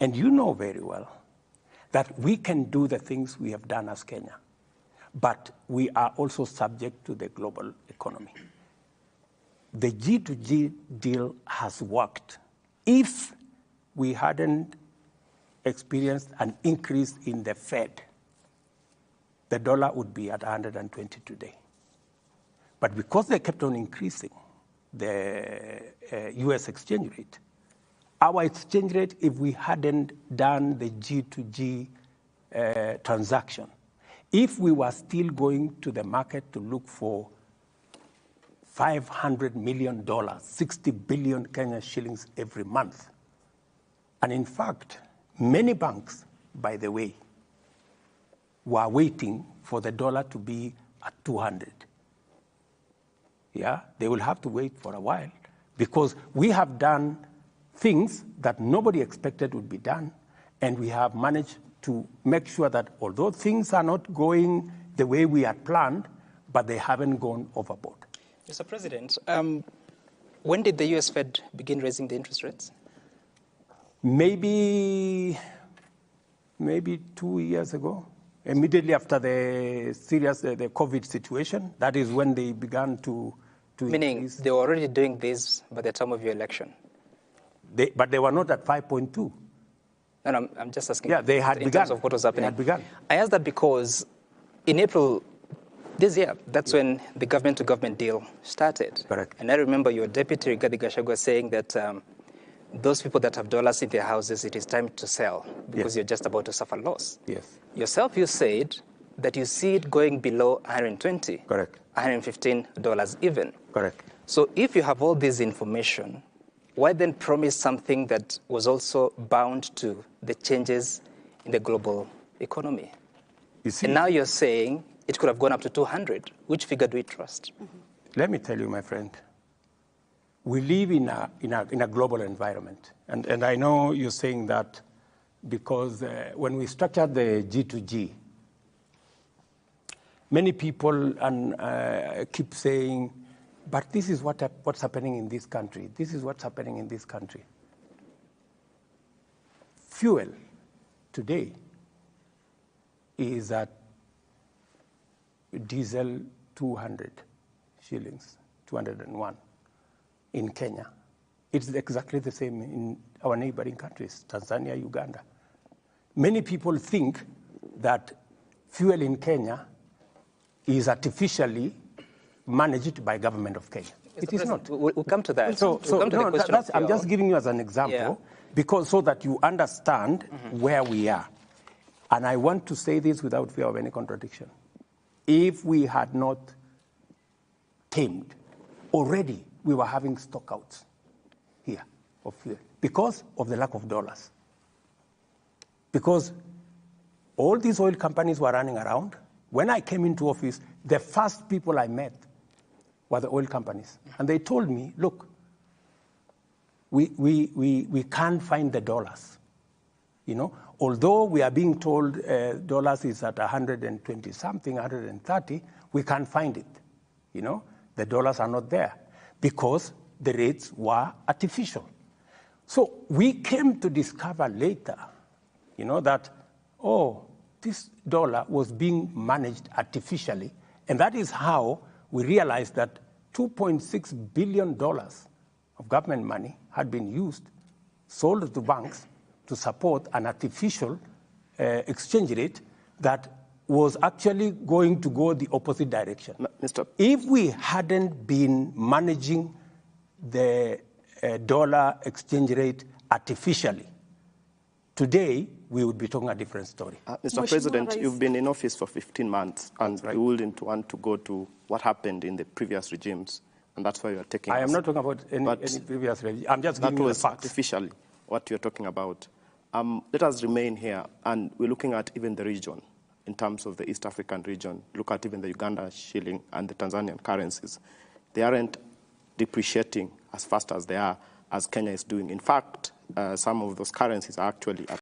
And you know very well that we can do the things we have done as Kenya, but we are also subject to the global economy. The G2G deal has worked. If we hadn't experienced an increase in the Fed, the dollar would be at 120 today. But because they kept on increasing the US exchange rate, our exchange rate, if we hadn't done the G2G transaction, if we were still going to the market to look for $500 million, 60 billion Kenyan shillings every month, and in fact, many banks, by the way, were waiting for the dollar to be at 200. Yeah, they will have to wait for a while because we have done things that nobody expected would be done, and we have managed to make sure that although things are not going the way we had planned, but they haven't gone overboard. Mr. President, when did the US Fed begin raising the interest rates? Maybe 2 years ago, immediately after the COVID situation. That is when they began to Meaning increase. They were already doing this by the time of your election? But they were not at 5.2. No, I'm just asking. Yeah, they had in begun. terms of what was happening. They had begun. I asked that because in April this year, that's when the government-to-government deal started. Correct. And I remember your deputy, Rigathi Gachagua, saying that those people that have dollars in their houses, it is time to sell because you're just about to suffer loss. Yes. Yourself, you said that you see it going below 120. Correct. $115 even. Correct. So if you have all this information, why then promise something that was also bound to the changes in the global economy? You see, and now you're saying it could have gone up to 200. Which figure do we trust? Let me tell you, my friend, we live in a global environment. And I know you're saying that because when we structured the G2G, many people keep saying, but this is what's happening in this country. This is what's happening in this country. Fuel today is at diesel 200 shillings, 201 in Kenya. It's exactly the same in our neighboring countries, Tanzania, Uganda. Many people think that fuel in Kenya is artificially managed by government of Kenya. It is not. We'll come to that. I'm just giving you as an example, because so that you understand where we are. And I want to say this without fear of any contradiction. If we had not tamed, already we were having stockouts here of fuel because of the lack of dollars. Because all these oil companies were running around. When I came into office, the first people I met were the oil companies. And they told me, look, we can't find the dollars. You know, although we are being told dollars is at 120 something, 130, we can't find it. You know, the dollars are not there because the rates were artificial. So we came to discover later, you know, that, this dollar was being managed artificially. And that is how we realized that $2.6 billion of government money had been used, sold to banks to support an artificial exchange rate that was actually going to go the opposite direction. If we hadn't been managing the dollar exchange rate artificially, today we would be talking a different story. Mr. President, you've been in office for 15 months, and you wouldn't want to go to what happened in the previous regimes, and that's why you are taking. I am not talking about any previous regime. I'm just giving you the facts. Artificially what you're talking about. Let us remain here, and we're looking at even the region in terms of the East African region. Look at even the Uganda shilling and the Tanzanian currencies. They aren't depreciating as fast as they are, as Kenya is doing. In fact, some of those currencies are actually